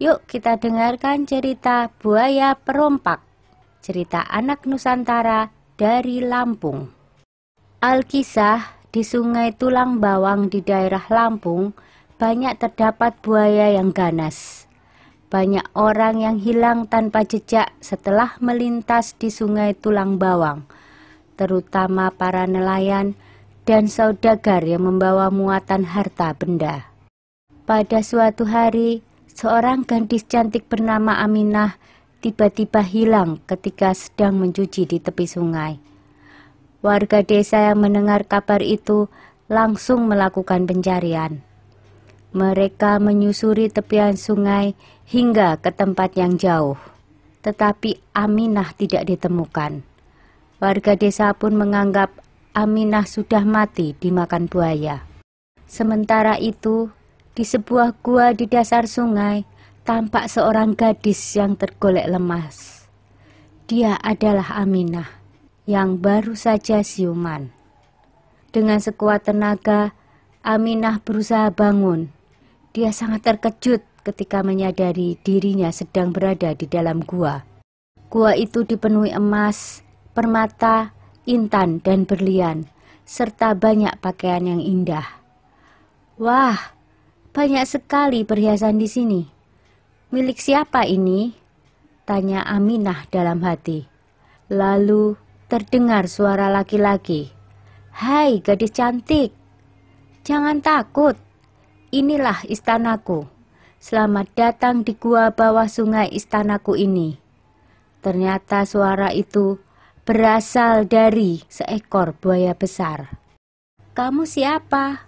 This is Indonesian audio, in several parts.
Yuk kita dengarkan cerita Buaya Perompak, cerita anak Nusantara dari Lampung. Alkisah, di Sungai Tulang Bawang di daerah Lampung, banyak terdapat buaya yang ganas. Banyak orang yang hilang tanpa jejak setelah melintas di Sungai Tulang Bawang, terutama para nelayan dan saudagar yang membawa muatan harta benda. Pada suatu hari, seorang gadis cantik bernama Aminah tiba-tiba hilang ketika sedang mencuci di tepi sungai. Warga desa yang mendengar kabar itu langsung melakukan pencarian. Mereka menyusuri tepian sungai hingga ke tempat yang jauh, tetapi Aminah tidak ditemukan. Warga desa pun menganggap Aminah sudah mati dimakan buaya. Sementara itu, di sebuah gua di dasar sungai, tampak seorang gadis yang tergolek lemas. Dia adalah Aminah, yang baru saja siuman. Dengan sekuat tenaga, Aminah berusaha bangun. Dia sangat terkejut ketika menyadari dirinya sedang berada di dalam gua. Gua itu dipenuhi emas, permata, intan, dan berlian, serta banyak pakaian yang indah. Wah, banyak sekali perhiasan di sini. Milik siapa ini? Tanya Aminah dalam hati. Lalu terdengar suara laki-laki. Hai gadis cantik, jangan takut. Inilah istanaku. Selamat datang di gua bawah sungai istanaku ini. Ternyata suara itu berasal dari seekor buaya besar. Kamu siapa?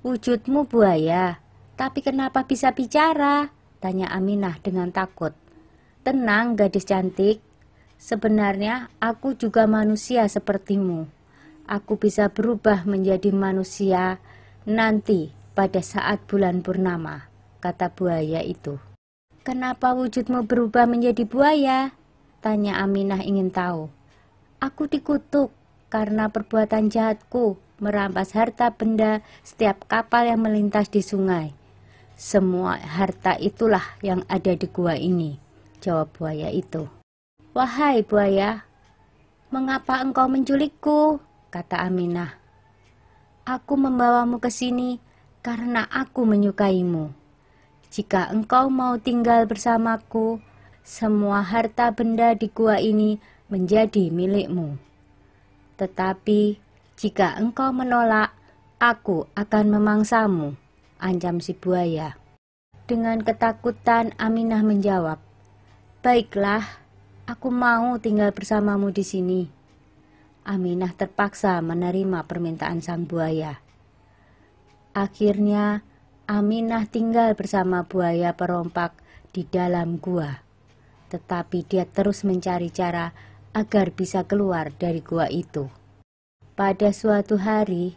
Wujudmu buaya, tapi kenapa bisa bicara? Tanya Aminah dengan takut. Tenang gadis cantik, sebenarnya aku juga manusia sepertimu. Aku bisa berubah menjadi manusia nanti pada saat bulan purnama, kata buaya itu. Kenapa wujudmu berubah menjadi buaya? Tanya Aminah ingin tahu. Aku dikutuk karena perbuatan jahatku merampas harta benda setiap kapal yang melintas di sungai. Semua harta itulah yang ada di gua ini, jawab buaya itu. Wahai buaya, mengapa engkau menculikku? Kata Aminah. Aku membawamu ke sini karena aku menyukaimu. Jika engkau mau tinggal bersamaku, semua harta benda di gua ini menjadi milikmu. Tetapi jika engkau menolak, aku akan memangsamu, ancam si buaya. Dengan ketakutan Aminah menjawab, baiklah, aku mau tinggal bersamamu di sini. Aminah terpaksa menerima permintaan sang buaya. Akhirnya Aminah tinggal bersama buaya perompak di dalam gua. Tetapi dia terus mencari cara agar bisa keluar dari gua itu. Pada suatu hari,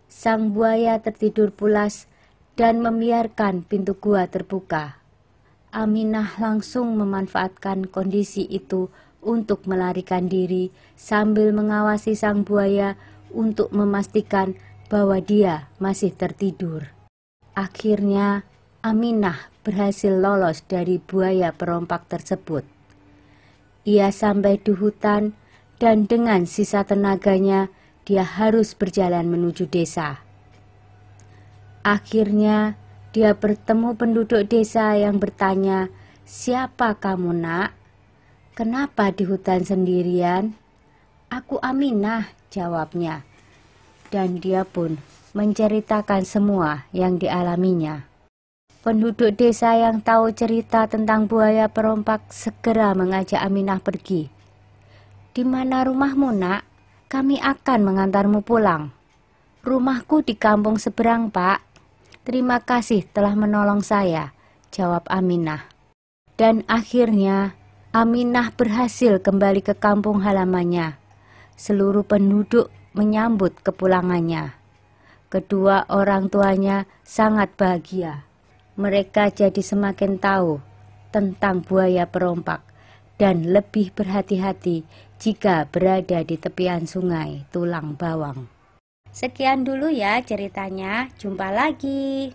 sang buaya tertidur pulas dan membiarkan pintu gua terbuka. Aminah langsung memanfaatkan kondisi itu untuk melarikan diri sambil mengawasi sang buaya untuk memastikan bahwa dia masih tertidur. Akhirnya, Aminah berhasil lolos dari buaya perompak tersebut. Ia sampai di hutan dan dengan sisa tenaganya dia harus berjalan menuju desa. Akhirnya dia bertemu penduduk desa yang bertanya, siapa kamu nak? Kenapa di hutan sendirian? Aku Aminah, jawabnya. Dan dia pun menceritakan semua yang dialaminya. Penduduk desa yang tahu cerita tentang buaya perompak segera mengajak Aminah pergi. Di mana rumahmu nak? Kami akan mengantarmu pulang. Rumahku di kampung seberang pak. Terima kasih telah menolong saya, jawab Aminah. Dan akhirnya Aminah berhasil kembali ke kampung halamannya. Seluruh penduduk menyambut kepulangannya. Kedua orang tuanya sangat bahagia. Mereka jadi semakin tahu tentang buaya perompak dan lebih berhati-hati jika berada di tepian sungai Tulang Bawang. Sekian dulu ya ceritanya, jumpa lagi.